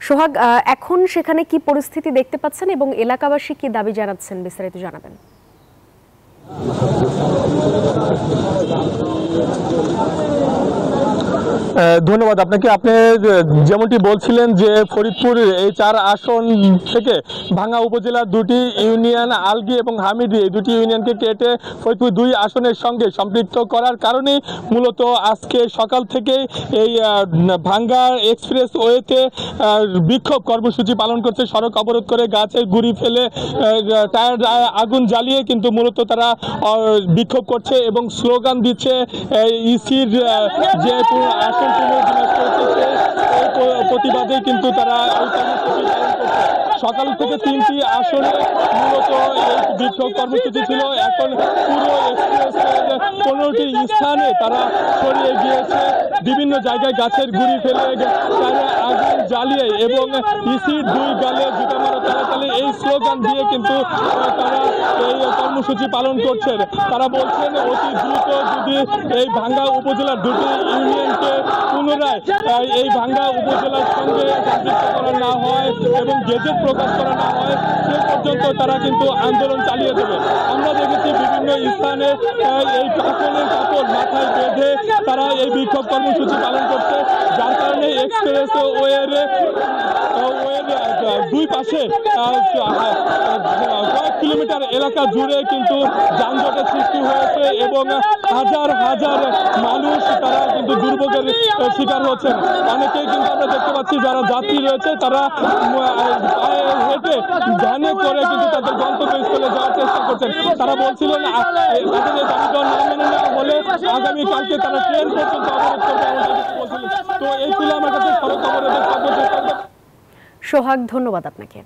সোহাগ, এখন সেখানে কি পরিস্থিতি দেখতে পাচ্ছেন এবং এলাকাবাসী কি দাবি জানাচ্ছেন, বিস্তারিত জানাবেন। ধন্যবাদ আপনাকে। আপনি যেমনটি বলছিলেন যে ফরিদপুর এই 4 আসন থেকে ভাঙ্গা উপজেলার দুটি ইউনিয়ন আলগী এবং হামিদি, এই দুটি ইউনিয়নকে কেটে ফরিদপুর 2 আসনের সঙ্গে সম্পৃক্ত করার কারণেই মূলত আজকে সকাল থেকেই এই ভাঙ্গা এক্সপ্রেস ওয়েতে বিক্ষোভ কর্মসূচি পালন করছে। সড়ক অবরোধ করে গাছের গুঁড়ি ফেলে টায়ার আগুন জ্বালিয়ে কিন্তু মূলত তারা বিক্ষোভ করছে এবং স্লোগান দিচ্ছে ইসির যে আসন পুনর্বিন্যাস করেছে সেই প্রতিবাদে কিন্তু তারা এই কর্মসূচি পালন করছে। সকাল থেকে 3টি আসনে মূলত এই বিক্ষোভ কর্মসূচি ছিল। এখন পুরো এক্সপ্রেসের 15টি স্থানে তারা ছড়িয়ে গিয়েছে, বিভিন্ন জায়গায় গাছের গুঁড়ি ফেলে টায়ারে আগুন জ্বালিয়ে এবং ইসির 2 গালে জুতা মারো তালে এই স্লোগান দিয়ে কিন্তু তারা এই কর্মসূচি পালন করছেন। তারা বলছেন অতি দ্রুত যদি এই ভাঙ্গা উপজেলার দুটি ইউনিয়নকে পুনরায় এই ভাঙ্গা উপজেলার সঙ্গে সম্পৃক্ত করা না হয় এবং গেজেট প্রকাশ করা না হয় সে পর্যন্ত তারা কিন্তু আন্দোলন চালিয়ে দেবে। আমরা দেখেছি বিভিন্ন স্থানে এই কাপড়ের কাপড় মাথায় বেঁধে তারা এই বিক্ষোভ কর্মসূচি পালন করছে, যার কারণে এক্সপ্রেস ওয়ের 2 পাশে কয়েক কিলোমিটার এলাকা জুড়ে কিন্তু যানজটের সৃষ্টি হয়েছে এবং হাজার হাজার মানুষ তারা কিন্তু দুর্ভোগের শিকার হচ্ছেন। অনেকেই কিন্তু আমরা দেখতে পাচ্ছি যারা যাত্রী রয়েছে তারা পায়ে হেঁটে ভ্যানে করে কিন্তু তাদের গন্তব্যস্থলে যাওয়ার চেষ্টা করছেন। তারা বলছিলেন তাদের এই দাবিটা না মেনে নেওয়া হলে আগামীকালকে তারা ট্রেন পর্যন্ত অবরোধ করবে বলছিলেন। তো এই ছিল আমার কাছে সড়ক অবরোধের সর্বশেষ। সোহাগ, ধন্যবাদ আপনাকে।